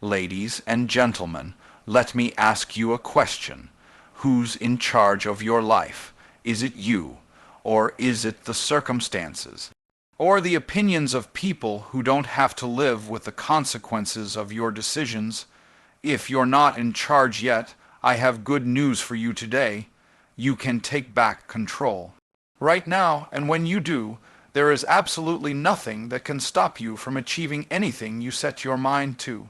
Ladies and gentlemen, let me ask you a question. Who's in charge of your life? Is it you, or is it the circumstances, or the opinions of people who don't have to live with the consequences of your decisions? If you're not in charge yet, I have good news for you today. You can take back control. Right now, and when you do, there is absolutely nothing that can stop you from achieving anything you set your mind to.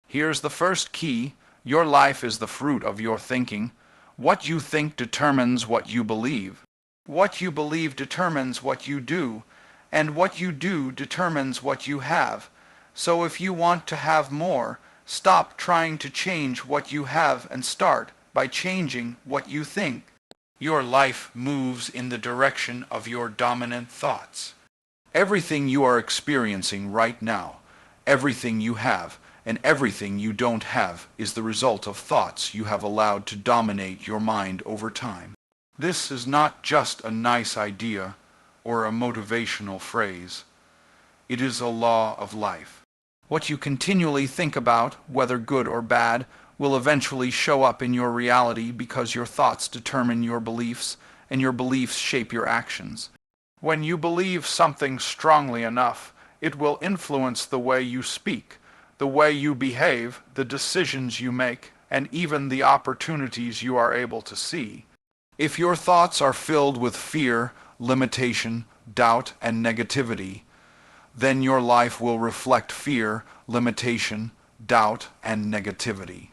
Here's the first key. Your life is the fruit of your thinking. What you think determines what you believe. What you believe determines what you do, and what you do determines what you have. So if you want to have more, stop trying to change what you have and start by changing what you think. Your life moves in the direction of your dominant thoughts. Everything you are experiencing right now, everything you have, and everything you don't have is the result of thoughts you have allowed to dominate your mind over time. This is not just a nice idea or a motivational phrase. It is a law of life. What you continually think about, whether good or bad, will eventually show up in your reality because your thoughts determine your beliefs, and your beliefs shape your actions. When you believe something strongly enough, it will influence the way you speak, the way you behave, the decisions you make, and even the opportunities you are able to see. If your thoughts are filled with fear, limitation, doubt, and negativity, then your life will reflect fear, limitation, doubt, and negativity.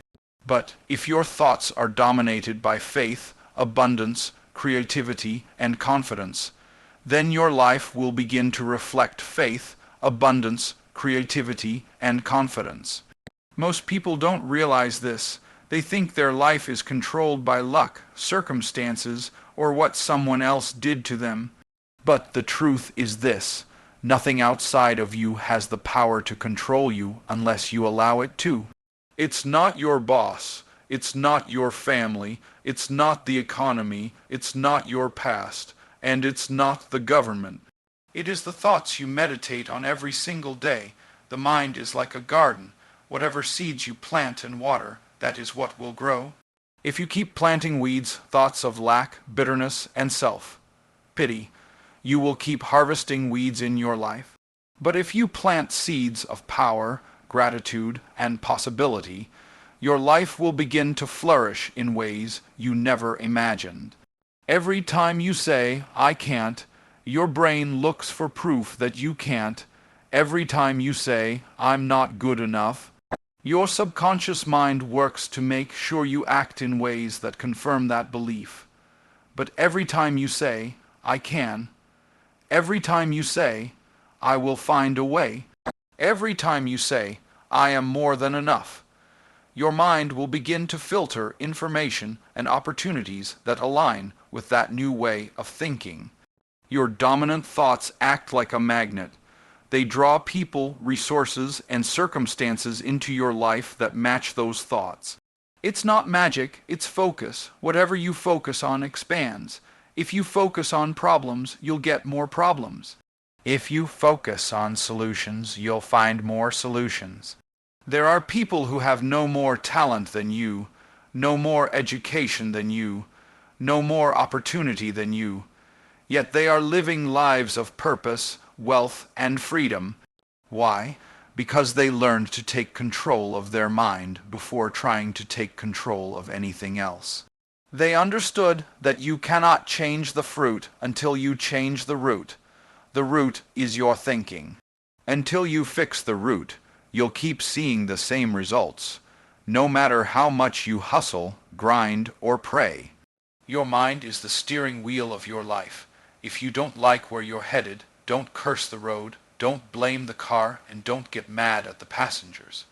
But if your thoughts are dominated by faith, abundance, creativity, and confidence, then your life will begin to reflect faith, abundance, creativity, and confidence. Most people don't realize this. They think their life is controlled by luck, circumstances, or what someone else did to them. But the truth is this: nothing outside of you has the power to control you unless you allow it to. It's not your boss, it's not your family, it's not the economy, it's not your past, and it's not the government. It is the thoughts you meditate on every single day. The mind is like a garden. Whatever seeds you plant and water, that is what will grow. If you keep planting weeds, thoughts of lack, bitterness, and self-pity, you will keep harvesting weeds in your life. But if you plant seeds of power, gratitude, and possibility, your life will begin to flourish in ways you never imagined. Every time you say, "I can't," your brain looks for proof that you can't. Every time you say, "I'm not good enough," your subconscious mind works to make sure you act in ways that confirm that belief. But every time you say, "I can," every time you say, "I will find a way," every time you say, "I am more than enough," your mind will begin to filter information and opportunities that align with that new way of thinking. Your dominant thoughts act like a magnet. They draw people, resources, and circumstances into your life that match those thoughts. It's not magic, it's focus. Whatever you focus on expands. If you focus on problems, you'll get more problems. If you focus on solutions, you'll find more solutions. There are people who have no more talent than you, no more education than you, no more opportunity than you, yet they are living lives of purpose, wealth, and freedom. Why? Because they learned to take control of their mind before trying to take control of anything else. They understood that you cannot change the fruit until you change the root. The root is your thinking. Until you fix the root, you'll keep seeing the same results, no matter how much you hustle, grind, or pray. Your mind is the steering wheel of your life. If you don't like where you're headed, don't curse the road, don't blame the car, and don't get mad at the passengers.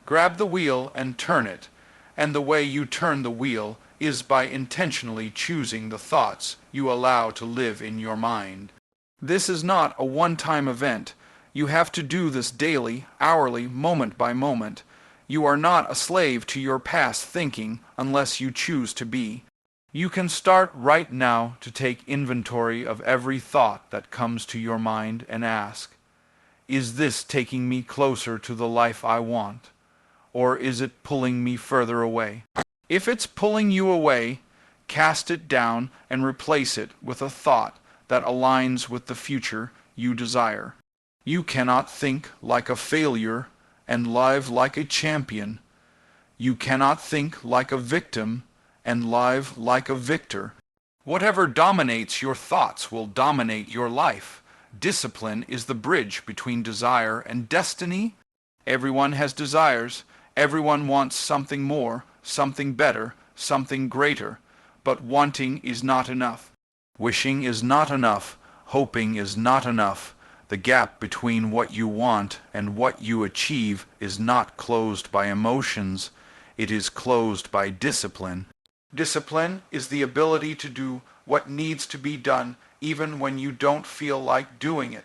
Grab the wheel and turn it, and the way you turn the wheel is by intentionally choosing the thoughts you allow to live in your mind. This is not a one-time event. You have to do this daily, hourly, moment by moment. You are not a slave to your past thinking unless you choose to be. You can start right now to take inventory of every thought that comes to your mind and ask, "Is this taking me closer to the life I want? or is it pulling me further away? If it's pulling you away, cast it down and replace it with a thought that aligns with the future you desire. You cannot think like a failure and live like a champion. You cannot think like a victim and live like a victor. Whatever dominates your thoughts will dominate your life. Discipline is the bridge between desire and destiny. Everyone has desires. Everyone wants something more, something better, something greater. But wanting is not enough. Wishing is not enough. Hoping is not enough. The gap between what you want and what you achieve is not closed by emotions. It is closed by discipline. Discipline is the ability to do what needs to be done even when you don't feel like doing it.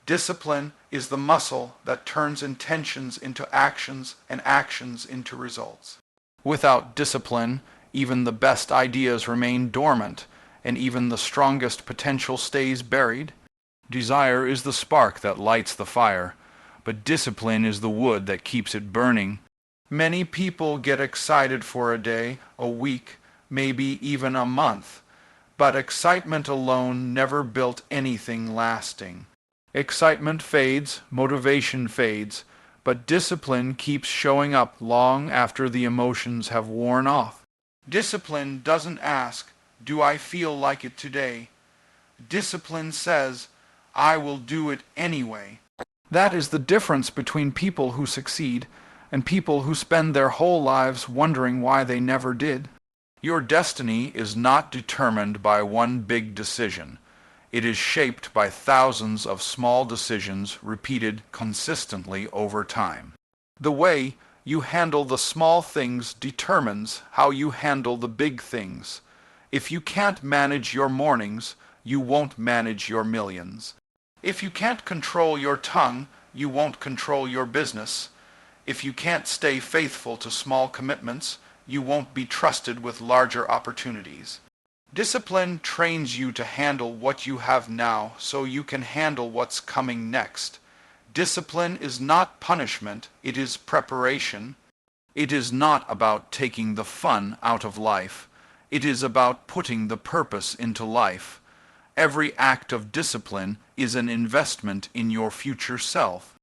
Discipline is the muscle that turns intentions into actions and actions into results. Without discipline, even the best ideas remain dormant, and even the strongest potential stays buried. Desire is the spark that lights the fire, but discipline is the wood that keeps it burning. Many people get excited for a day, a week, maybe even a month, but excitement alone never built anything lasting. Excitement fades, motivation fades, but discipline keeps showing up long after the emotions have worn off. Discipline doesn't ask, "Do I feel like it today?" Discipline says, "I will do it anyway." That is the difference between people who succeed and people who spend their whole lives wondering why they never did. Your destiny is not determined by one big decision. It is shaped by thousands of small decisions repeated consistently over time. The way you handle the small things determines how you handle the big things. If you can't manage your mornings, you won't manage your millions. If you can't control your tongue, you won't control your business. If you can't stay faithful to small commitments, you won't be trusted with larger opportunities. Discipline trains you to handle what you have now so you can handle what's coming next. Discipline is not punishment, it is preparation. It is not about taking the fun out of life. It is about putting the purpose into life. Every act of discipline is an investment in your future self.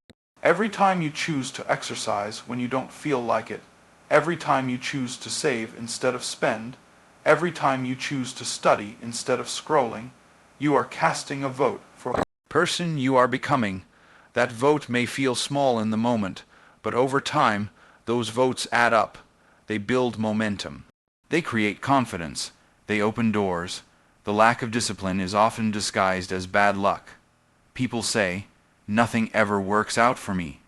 Every time you choose to exercise when you don't feel like it, every time you choose to save instead of spend, every time you choose to study instead of scrolling, you are casting a vote for the person you are becoming. That vote may feel small in the moment, but over time, those votes add up. They build momentum. They create confidence. They open doors. The lack of discipline is often disguised as bad luck. People say, "Nothing ever works out for me."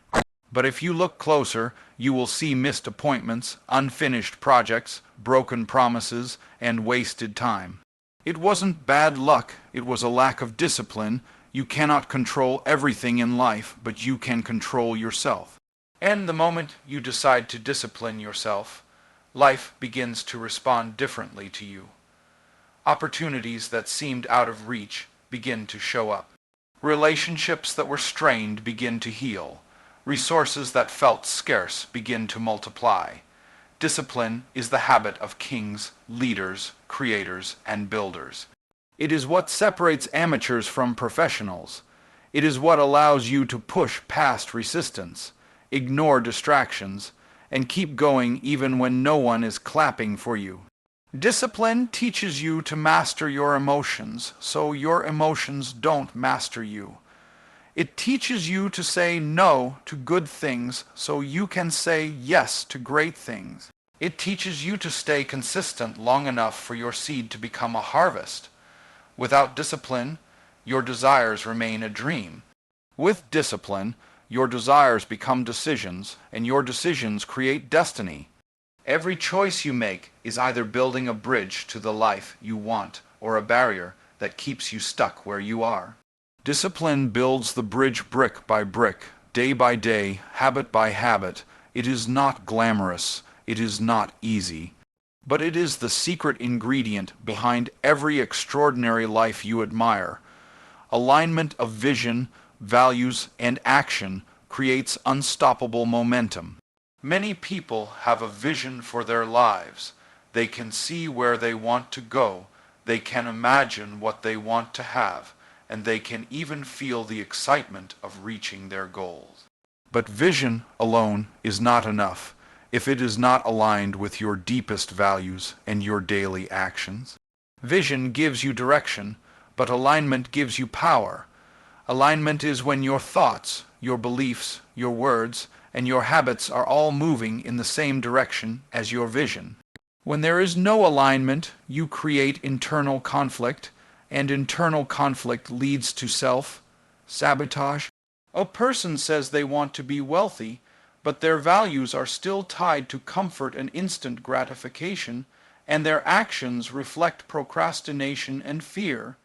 But if you look closer, you will see missed appointments, unfinished projects, broken promises, and wasted time. It wasn't bad luck, it was a lack of discipline. You cannot control everything in life, but you can control yourself. And the moment you decide to discipline yourself, life begins to respond differently to you. Opportunities that seemed out of reach begin to show up. Relationships that were strained begin to heal. Resources that felt scarce begin to multiply. Discipline is the habit of kings, leaders, creators, and builders. It is what separates amateurs from professionals. It is what allows you to push past resistance, ignore distractions, and keep going even when no one is clapping for you. Discipline teaches you to master your emotions, so your emotions don't master you. It teaches you to say no to good things so you can say yes to great things. It teaches you to stay consistent long enough for your seed to become a harvest. Without discipline, your desires remain a dream. With discipline, your desires become decisions, and your decisions create destiny. Every choice you make is either building a bridge to the life you want or a barrier that keeps you stuck where you are. Discipline builds the bridge brick by brick, day by day, habit by habit. It is not glamorous. It is not easy. But it is the secret ingredient behind every extraordinary life you admire. Alignment of vision, values, and action creates unstoppable momentum. Many people have a vision for their lives. They can see where they want to go, they can imagine what they want to have, and they can even feel the excitement of reaching their goals. But vision alone is not enough if it is not aligned with your deepest values and your daily actions. Vision gives you direction, but alignment gives you power. Alignment is when your thoughts, your beliefs, your words, and your habits are all moving in the same direction as your vision. When there is no alignment, you create internal conflict, and internal conflict leads to self-sabotage. A person says they want to be wealthy, but their values are still tied to comfort and instant gratification, and their actions reflect procrastination and fear.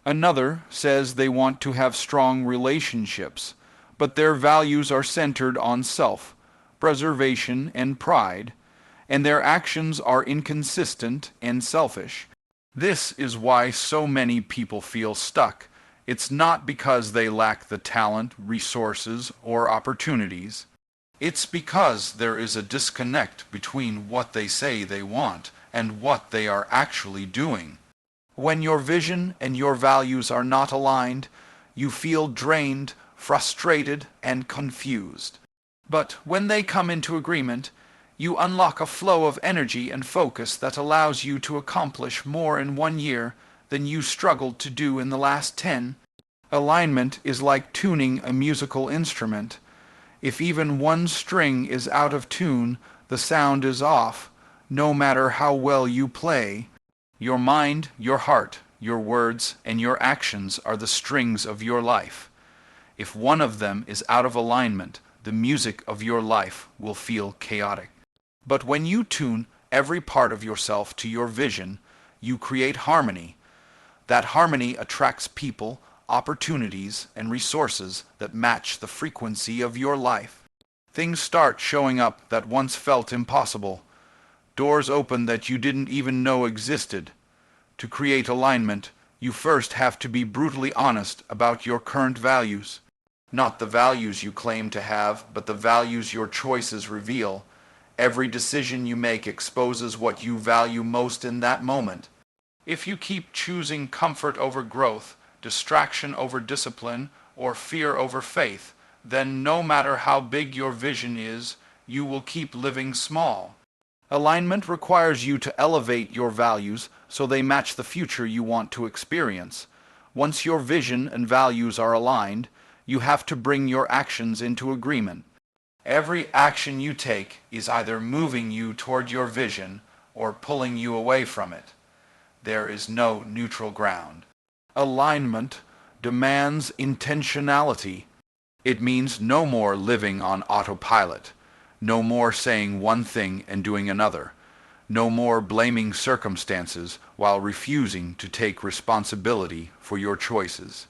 Another says they want to have strong relationships, but their values are centered on self-preservation and pride, and their actions are inconsistent and selfish. This is why so many people feel stuck. It's not because they lack the talent, resources, or opportunities. It's because there is a disconnect between what they say they want and what they are actually doing. When your vision and your values are not aligned, you feel drained, frustrated, and confused. But when they come into agreement, you unlock a flow of energy and focus that allows you to accomplish more in 1 year than you struggled to do in the last 10. Alignment is like tuning a musical instrument. If even one string is out of tune, the sound is off, no matter how well you play. Your mind, your heart, your words, and your actions are the strings of your life. If one of them is out of alignment, the music of your life will feel chaotic. But when you tune every part of yourself to your vision, you create harmony. That harmony attracts people, opportunities, and resources that match the frequency of your life. Things start showing up that once felt impossible. Doors open that you didn't even know existed. To create alignment, you first have to be brutally honest about your current values. Not the values you claim to have, but the values your choices reveal. Every decision you make exposes what you value most in that moment. If you keep choosing comfort over growth, distraction over discipline, or fear over faith, then no matter how big your vision is, you will keep living small. Alignment requires you to elevate your values so they match the future you want to experience. Once your vision and values are aligned, you have to bring your actions into agreement. Every action you take is either moving you toward your vision or pulling you away from it. There is no neutral ground. Alignment demands intentionality. It means no more living on autopilot. No more saying one thing and doing another. No more blaming circumstances while refusing to take responsibility for your choices.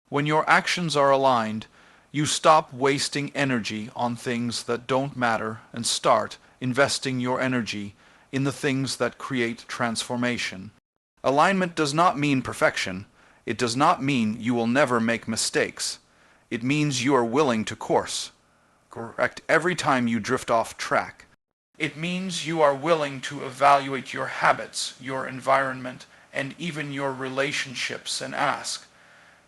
When your actions are aligned, you stop wasting energy on things that don't matter and start investing your energy in the things that create transformation. Alignment does not mean perfection. It does not mean you will never make mistakes. It means you are willing to correct every time you drift off track. It means you are willing to evaluate your habits, your environment, and even your relationships and ask,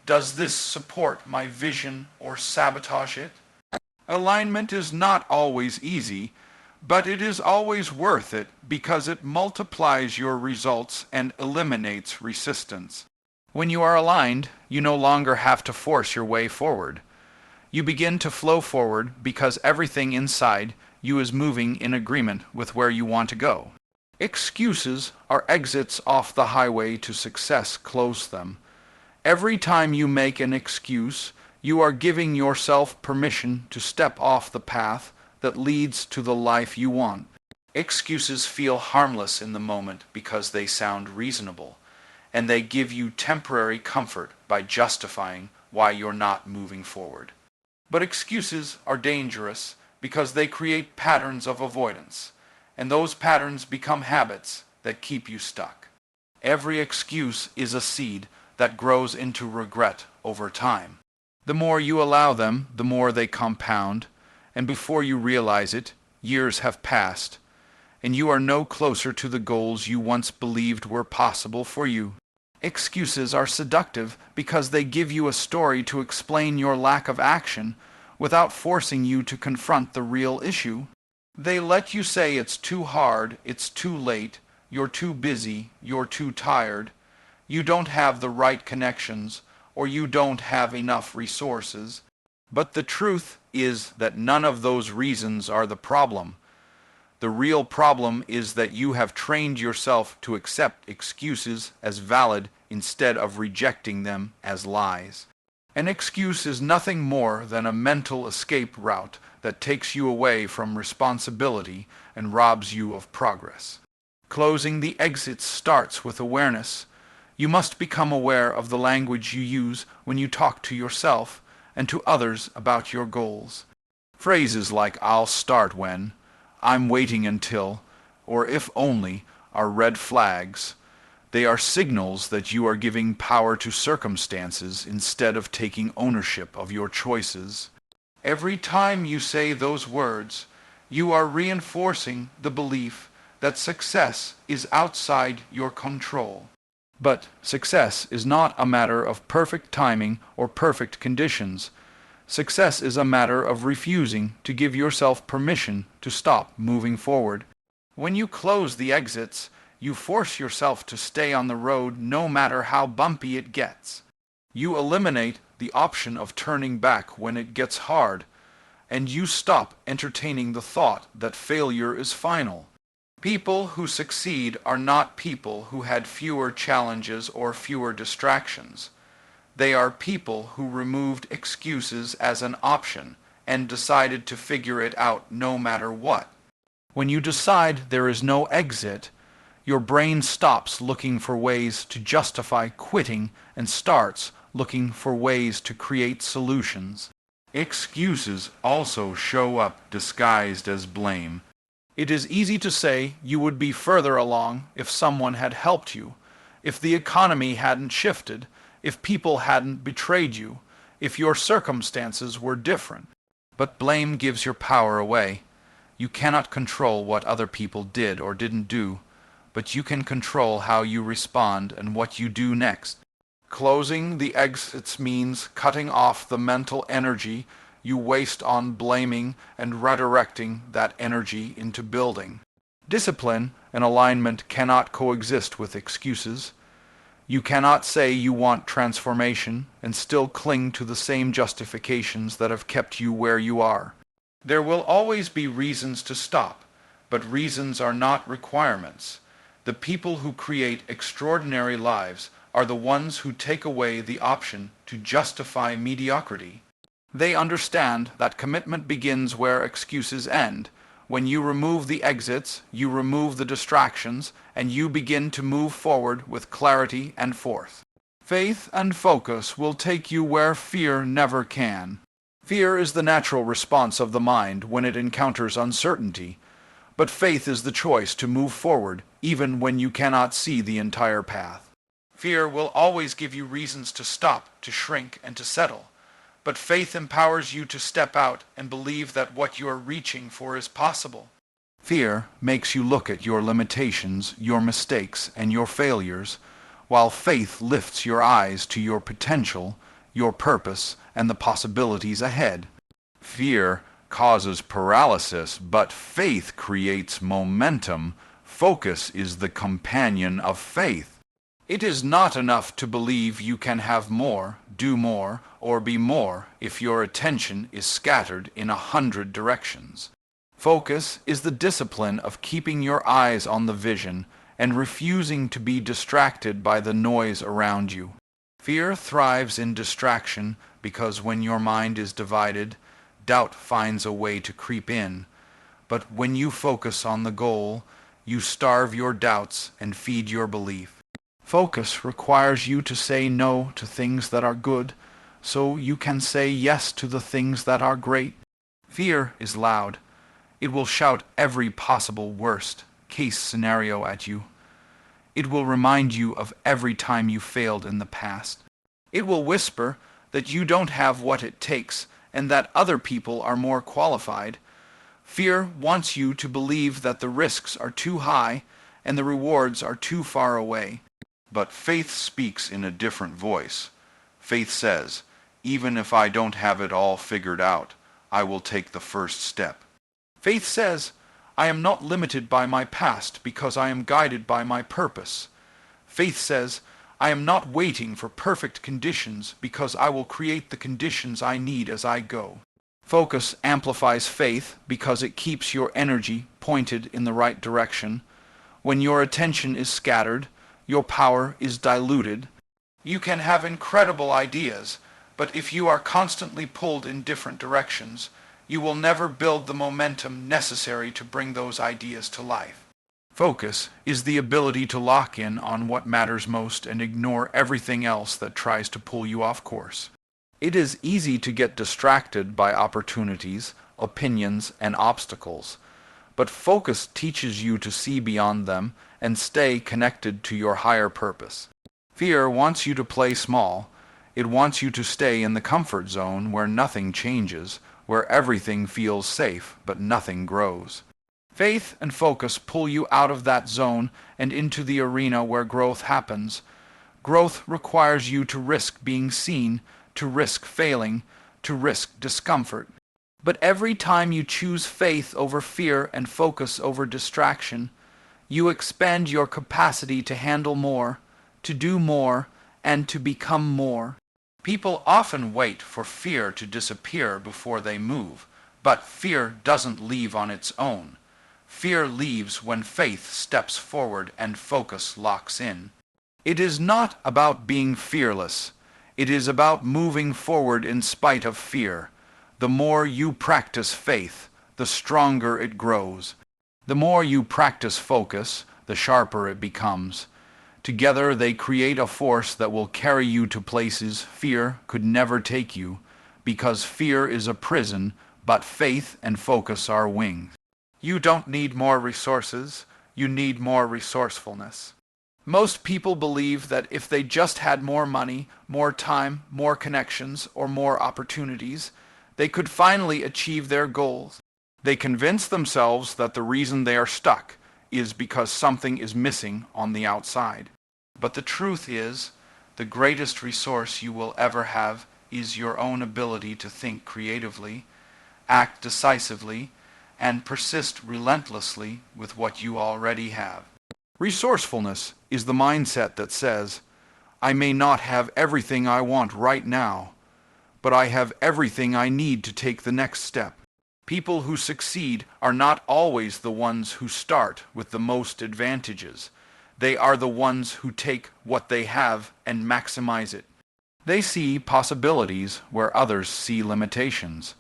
does this support my vision or sabotage it? Alignment is not always easy, but it is always worth it because it multiplies your results and eliminates resistance. When you are aligned, you no longer have to force your way forward. You begin to flow forward because everything inside you is moving in agreement with where you want to go. Excuses are exits off the highway to success. Close them. Every time you make an excuse, you are giving yourself permission to step off the path that leads to the life you want. Excuses feel harmless in the moment because they sound reasonable, and they give you temporary comfort by justifying why you're not moving forward. But excuses are dangerous because they create patterns of avoidance, and those patterns become habits that keep you stuck. Every excuse is a seed that grows into regret over time. The more you allow them, the more they compound, and before you realize it, Years have passed, and you are no closer to the goals you once believed were possible for you. Excuses are seductive because they give you a story to explain your lack of action without forcing you to confront the real issue. They let you say it's too hard, it's too late, you're too busy, you're too tired, you don't have the right connections, or you don't have enough resources. But the truth is that none of those reasons are the problem. The real problem is that you have trained yourself to accept excuses as valid instead of rejecting them as lies. An excuse is nothing more than a mental escape route that takes you away from responsibility and robs you of progress. Closing the exits starts with awareness. You must become aware of the language you use when you talk to yourself and to others about your goals. Phrases like "I'll start when," "I'm waiting until," or "if only" are red flags. They are signals that you are giving power to circumstances instead of taking ownership of your choices. Every time you say those words, you are reinforcing the belief that success is outside your control. But success is not a matter of perfect timing or perfect conditions. Success is a matter of refusing to give yourself permission to stop moving forward. When you close the exits, you force yourself to stay on the road no matter how bumpy it gets. You eliminate the option of turning back when it gets hard, and you stop entertaining the thought that failure is final. People who succeed are not people who had fewer challenges or fewer distractions. They are people who removed excuses as an option and decided to figure it out no matter what. When you decide there is no exit, your brain stops looking for ways to justify quitting and starts looking for ways to create solutions. Excuses also show up disguised as blame. It is easy to say you would be further along if someone had helped you, if the economy hadn't shifted, if people hadn't betrayed you, if your circumstances were different. But blame gives your power away. You cannot control what other people did or didn't do, but you can control how you respond and what you do next. Closing the exits means cutting off the mental energy you waste on blaming and redirecting that energy into building. Discipline and alignment cannot coexist with excuses. You cannot say you want transformation and still cling to the same justifications that have kept you where you are. There will always be reasons to stop, but reasons are not requirements. The people who create extraordinary lives are the ones who take away the option to justify mediocrity. They understand that commitment begins where excuses end. When you remove the exits, you remove the distractions, and you begin to move forward with clarity and force. Faith and focus will take you where fear never can. Fear is the natural response of the mind when it encounters uncertainty, but faith is the choice to move forward even when you cannot see the entire path. Fear will always give you reasons to stop, to shrink, and to settle. But faith empowers you to step out and believe that what you are reaching for is possible. Fear makes you look at your limitations, your mistakes, and your failures, while faith lifts your eyes to your potential, your purpose, and the possibilities ahead. Fear causes paralysis, but faith creates momentum. Focus is the companion of faith. It is not enough to believe you can have more, do more, or be more if your attention is scattered in 100 directions. Focus is the discipline of keeping your eyes on the vision and refusing to be distracted by the noise around you. Fear thrives in distraction because when your mind is divided, doubt finds a way to creep in. But when you focus on the goal, you starve your doubts and feed your belief. Focus requires you to say no to things that are good, so you can say yes to the things that are great. Fear is loud. It will shout every possible worst-case scenario at you. It will remind you of every time you failed in the past. It will whisper that you don't have what it takes and that other people are more qualified. Fear wants you to believe that the risks are too high and the rewards are too far away. But faith speaks in a different voice. Faith says, even if I don't have it all figured out, I will take the first step. Faith says, I am not limited by my past because I am guided by my purpose. Faith says, I am not waiting for perfect conditions because I will create the conditions I need as I go. Focus amplifies faith because it keeps your energy pointed in the right direction. When your attention is scattered, your power is diluted. You can have incredible ideas, but if you are constantly pulled in different directions, you will never build the momentum necessary to bring those ideas to life. Focus is the ability to lock in on what matters most and ignore everything else that tries to pull you off course. It is easy to get distracted by opportunities, opinions, and obstacles, but focus teaches you to see beyond them and stay connected to your higher purpose. Fear wants you to play small. It wants you to stay in the comfort zone where nothing changes, where everything feels safe but nothing grows. Faith and focus pull you out of that zone and into the arena where growth happens. Growth requires you to risk being seen, to risk failing, to risk discomfort. But every time you choose faith over fear and focus over distraction, you expand your capacity to handle more, to do more, and to become more. People often wait for fear to disappear before they move, but fear doesn't leave on its own. Fear leaves when faith steps forward and focus locks in. It is not about being fearless. It is about moving forward in spite of fear. The more you practice faith, the stronger it grows. The more you practice focus, the sharper it becomes. Together they create a force that will carry you to places fear could never take you, because fear is a prison, but faith and focus are wings. You don't need more resources, you need more resourcefulness. Most people believe that if they just had more money, more time, more connections, or more opportunities, they could finally achieve their goals. They convince themselves that the reason they are stuck is because something is missing on the outside. But the truth is, the greatest resource you will ever have is your own ability to think creatively, act decisively, and persist relentlessly with what you already have. Resourcefulness is the mindset that says, I may not have everything I want right now, but I have everything I need to take the next step. People who succeed are not always the ones who start with the most advantages. They are the ones who take what they have and maximize it. They see possibilities where others see limitations.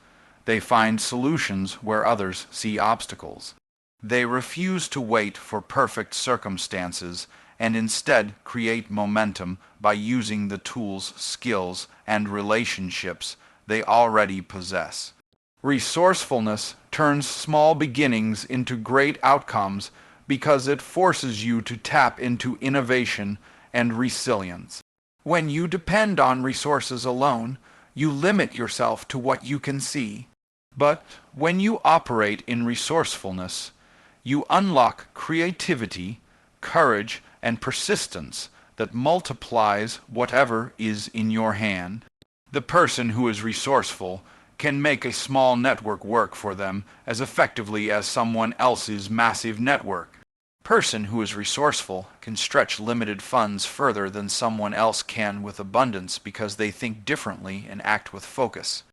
They find solutions where others see obstacles. They refuse to wait for perfect circumstances and instead create momentum by using the tools, skills, and relationships they already possess. Resourcefulness turns small beginnings into great outcomes because it forces you to tap into innovation and resilience. When you depend on resources alone, you limit yourself to what you can see. But when you operate in resourcefulness, you unlock creativity, courage, and persistence that multiplies whatever is in your hand. The person who is resourceful can make a small network work for them as effectively as someone else's massive network. Person who is resourceful can stretch limited funds further than someone else can with abundance because they think differently and act with focus.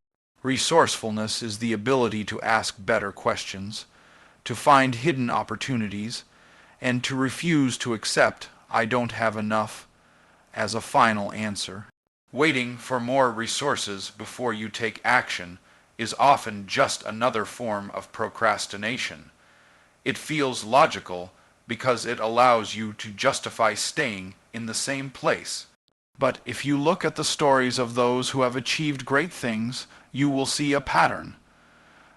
Resourcefulness is the ability to ask better questions, to find hidden opportunities, and to refuse to accept "I don't have enough" as a final answer. Waiting for more resources before you take action is often just another form of procrastination. It feels logical because it allows you to justify staying in the same place. But if you look at the stories of those who have achieved great things, you will see a pattern.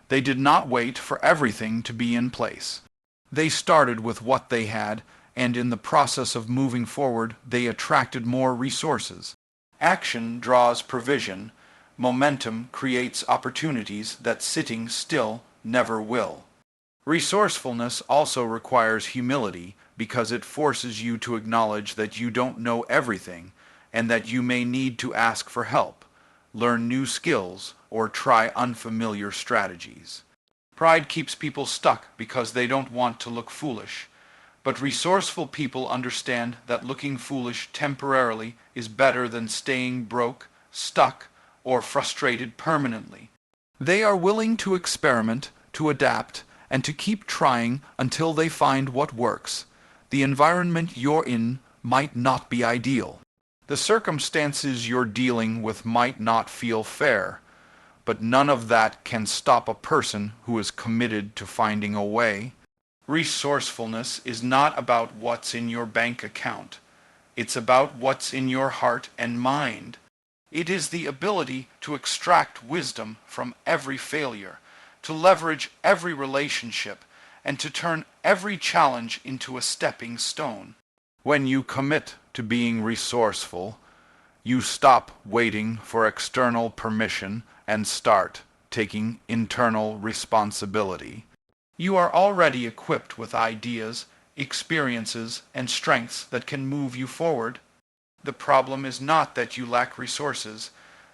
They did not wait for everything to be in place. They started with what they had, and in the process of moving forward, they attracted more resources. Action draws provision. Momentum creates opportunities that sitting still never will. Resourcefulness also requires humility because it forces you to acknowledge that you don't know everything and that you may need to ask for help, learn new skills, or try unfamiliar strategies. Pride keeps people stuck because they don't want to look foolish, but resourceful people understand that looking foolish temporarily is better than staying broke, stuck, or frustrated permanently. They are willing to experiment, to adapt, and to keep trying until they find what works. The environment you're in might not be ideal. The circumstances you're dealing with might not feel fair, but none of that can stop a person who is committed to finding a way. Resourcefulness is not about what's in your bank account. It's about what's in your heart and mind. It is the ability to extract wisdom from every failure, to leverage every relationship, and to turn every challenge into a stepping stone. When you commit to being resourceful, you stop waiting for external permission and start taking internal responsibility. You are already equipped with ideas, experiences, and strengths that can move you forward. The problem is not that you lack resources.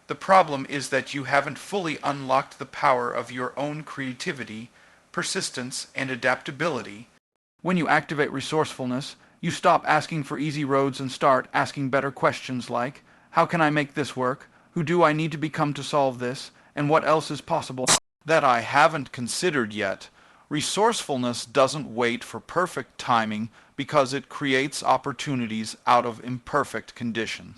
The problem is that you haven't fully unlocked the power of your own creativity, persistence, and adaptability. When you activate resourcefulness, you stop asking for easy roads and start asking better questions like, how can I make this work? Who do I need to become to solve this? And what else is possible that I haven't considered yet? Resourcefulness doesn't wait for perfect timing because it creates opportunities out of imperfect conditions.